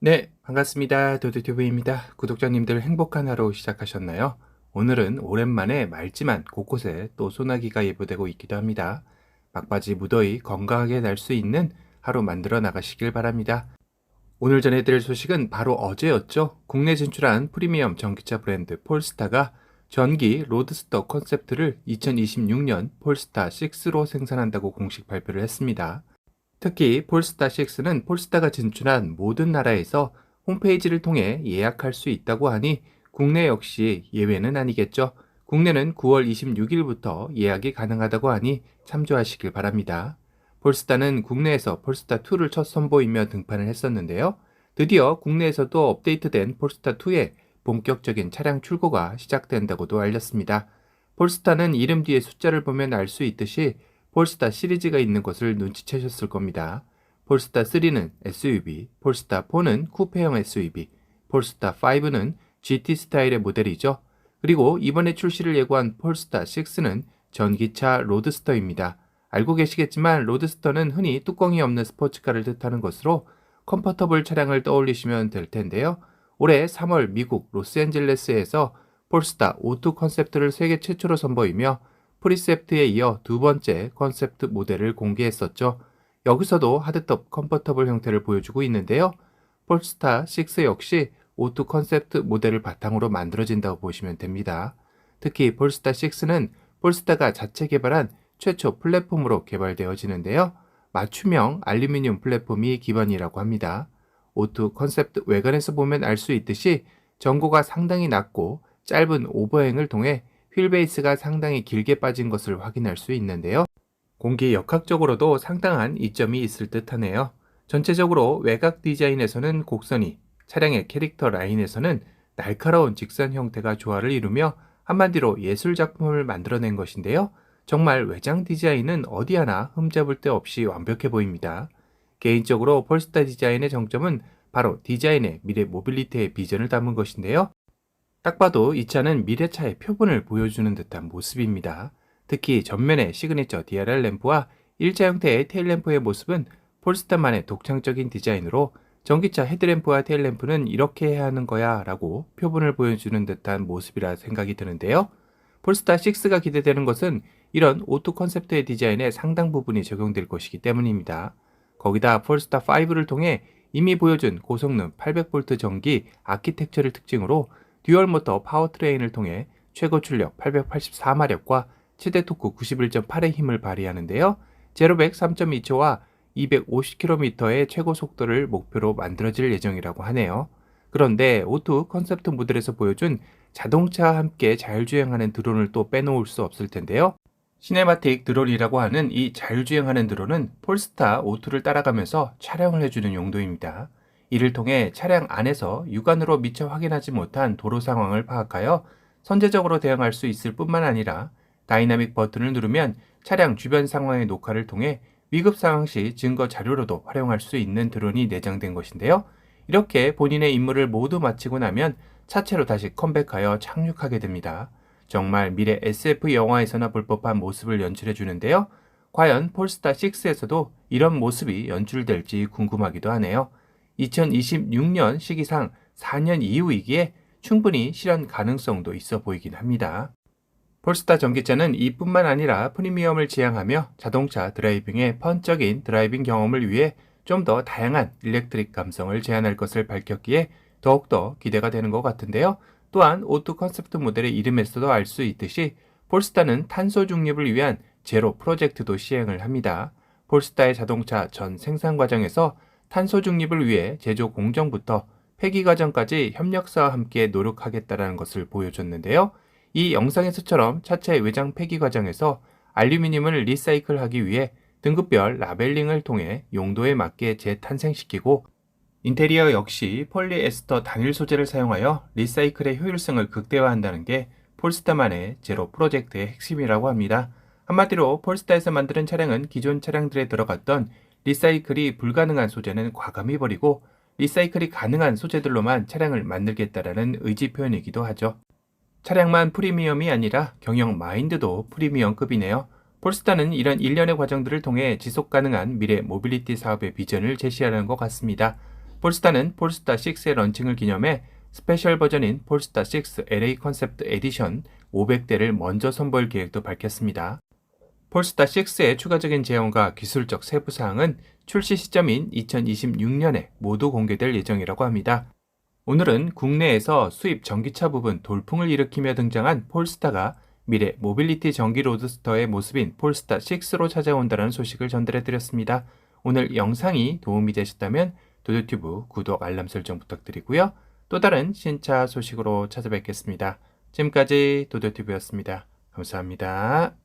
네, 반갑습니다. 도드튜브입니다. 구독자님들 행복한 하루 시작하셨나요? 오늘은 오랜만에 맑지만 곳곳에 또 소나기가 예보되고 있기도 합니다. 막바지 무더위 건강하게 날 수 있는 하루 만들어 나가시길 바랍니다. 오늘 전해드릴 소식은 바로 어제였죠. 국내 진출한 프리미엄 전기차 브랜드 폴스타가 전기 로드스터 컨셉트를 2026년 폴스타 6로 생산한다고 공식 발표를 했습니다. 특히 폴스타 6는 폴스타가 진출한 모든 나라에서 홈페이지를 통해 예약할 수 있다고 하니 국내 역시 예외는 아니겠죠. 국내는 9월 26일부터 예약이 가능하다고 하니 참조하시길 바랍니다. 폴스타는 국내에서 폴스타2를 첫 선보이며 등판을 했었는데요. 드디어 국내에서도 업데이트된 폴스타2의 본격적인 차량 출고가 시작된다고도 알렸습니다. 폴스타는 이름 뒤에 숫자를 보면 알 수 있듯이 폴스타 시리즈가 있는 것을 눈치채셨을 겁니다. 폴스타 3는 SUV, 폴스타 4는 쿠페형 SUV, 폴스타 5는 GT 스타일의 모델이죠. 그리고 이번에 출시를 예고한 폴스타 6는 전기차 로드스터입니다. 알고 계시겠지만 로드스터는 흔히 뚜껑이 없는 스포츠카를 뜻하는 것으로 컴포터블 차량을 떠올리시면 될 텐데요. 올해 3월 미국 로스앤젤레스에서 폴스타 O2 컨셉트를 세계 최초로 선보이며 프리셉트에 이어 두 번째 컨셉트 모델을 공개했었죠. 여기서도 하드톱 컴포터블 형태를 보여주고 있는데요. 폴스타 6 역시 O2 컨셉트 모델을 바탕으로 만들어진다고 보시면 됩니다. 특히 폴스타 6는 폴스타가 자체 개발한 최초 플랫폼으로 개발되어지는데요. 맞춤형 알루미늄 플랫폼이 기반이라고 합니다. O2 컨셉트 외관에서 보면 알 수 있듯이 전고가 상당히 낮고 짧은 오버행을 통해 휠베이스가 상당히 길게 빠진 것을 확인할 수 있는데요. 공기 역학적으로도 상당한 이점이 있을 듯 하네요. 전체적으로 외곽 디자인에서는 곡선이, 차량의 캐릭터 라인에서는 날카로운 직선 형태가 조화를 이루며 한마디로 예술 작품을 만들어낸 것인데요. 정말 외장 디자인은 어디 하나 흠잡을 데 없이 완벽해 보입니다. 개인적으로 폴스타 디자인의 정점은 바로 디자인의 미래 모빌리티의 비전을 담은 것인데요. 딱 봐도 이 차는 미래차의 표본을 보여주는 듯한 모습입니다. 특히 전면의 시그니처 DRL 램프와 일자 형태의 테일램프의 모습은 폴스타만의 독창적인 디자인으로 전기차 헤드램프와 테일램프는 이렇게 해야 하는 거야 라고 표본을 보여주는 듯한 모습이라 생각이 드는데요. 폴스타 6가 기대되는 것은 이런 오토 컨셉트의 디자인에 상당 부분이 적용될 것이기 때문입니다. 거기다 폴스타 5를 통해 이미 보여준 고성능 800V 전기 아키텍처를 특징으로 듀얼 모터 파워트레인을 통해 최고 출력 884마력과 최대 토크 91.8의 힘을 발휘하는데요. 제로백 3.2초와 250km의 최고 속도를 목표로 만들어질 예정이라고 하네요. 그런데 오토 컨셉트 모델에서 보여준 자동차와 함께 자율주행하는 드론을 또 빼놓을 수 없을 텐데요. 시네마틱 드론이라고 하는 이 자율주행하는 드론은 폴스타 O2를 따라가면서 촬영을 해주는 용도입니다. 이를 통해 차량 안에서 육안으로 미처 확인하지 못한 도로 상황을 파악하여 선제적으로 대응할 수 있을 뿐만 아니라 다이나믹 버튼을 누르면 차량 주변 상황의 녹화를 통해 위급 상황 시 증거 자료로도 활용할 수 있는 드론이 내장된 것인데요. 이렇게 본인의 임무를 모두 마치고 나면 차체로 다시 컴백하여 착륙하게 됩니다. 정말 미래 SF 영화에서나 볼 법한 모습을 연출해 주는데요. 과연 폴스타 6에서도 이런 모습이 연출될지 궁금하기도 하네요. 2026년 시기상 4년 이후이기에 충분히 실현 가능성도 있어 보이긴 합니다. 폴스타 전기차는 이뿐만 아니라 프리미엄을 지향하며 자동차 드라이빙의 펀적인 드라이빙 경험을 위해 좀 더 다양한 일렉트릭 감성을 제안할 것을 밝혔기에 더욱더 기대가 되는 것 같은데요. 또한 오토 컨셉트 모델의 이름에서도 알 수 있듯이 폴스타는 탄소 중립을 위한 제로 프로젝트도 시행을 합니다. 폴스타의 자동차 전 생산 과정에서 탄소 중립을 위해 제조 공정부터 폐기 과정까지 협력사와 함께 노력하겠다는 것을 보여줬는데요. 이 영상에서처럼 차체의 외장 폐기 과정에서 알루미늄을 리사이클하기 위해 등급별 라벨링을 통해 용도에 맞게 재탄생시키고 인테리어 역시 폴리에스터 단일 소재를 사용하여 리사이클의 효율성을 극대화한다는 게 폴스타만의 제로 프로젝트의 핵심이라고 합니다. 한마디로 폴스타에서 만드는 차량은 기존 차량들에 들어갔던 리사이클이 불가능한 소재는 과감히 버리고 리사이클이 가능한 소재들로만 차량을 만들겠다라는 의지 표현이기도 하죠. 차량만 프리미엄이 아니라 경영 마인드도 프리미엄급이네요. 폴스타는 이런 일련의 과정들을 통해 지속 가능한 미래 모빌리티 사업의 비전을 제시하는 것 같습니다. 폴스타는 폴스타 6의 런칭을 기념해 스페셜 버전인 폴스타 6 LA 컨셉트 에디션 500대를 먼저 선보일 계획도 밝혔습니다. 폴스타 6의 추가적인 제형과 기술적 세부 사항은 출시 시점인 2026년에 모두 공개될 예정이라고 합니다. 오늘은 국내에서 수입 전기차 부분 돌풍을 일으키며 등장한 폴스타가 미래 모빌리티 전기 로드스터의 모습인 폴스타 6로 찾아온다는 소식을 전달해드렸습니다. 오늘 영상이 도움이 되셨다면 도도튜브 구독 알람 설정 부탁드리고요. 또 다른 신차 소식으로 찾아뵙겠습니다. 지금까지 도도튜브였습니다. 감사합니다.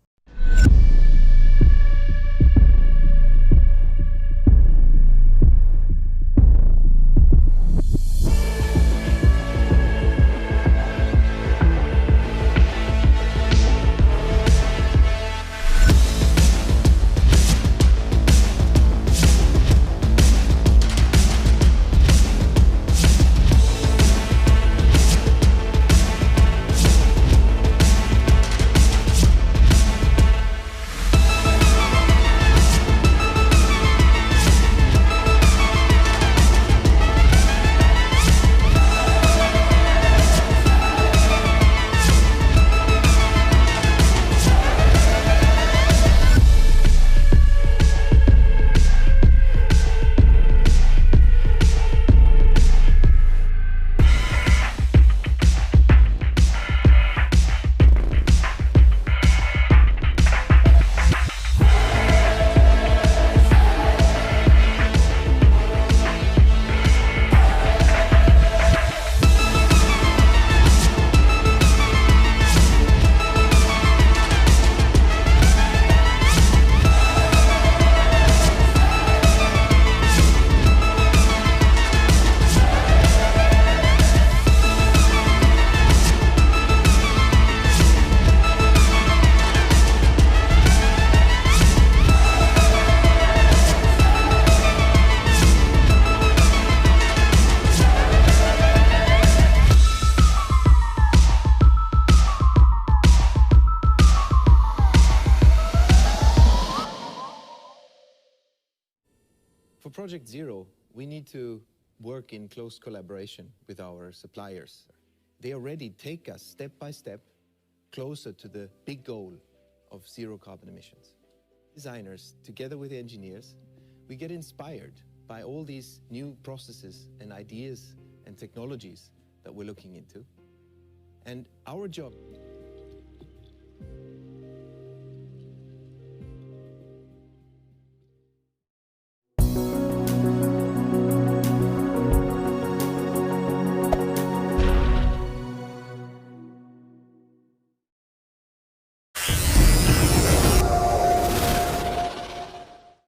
For Project Zero, we need to work in close collaboration with our suppliers. They already take us step by step closer to the big goal of zero carbon emissions. Designers, together with engineers, we get inspired by all these new processes and ideas and technologies that we're looking into. And our job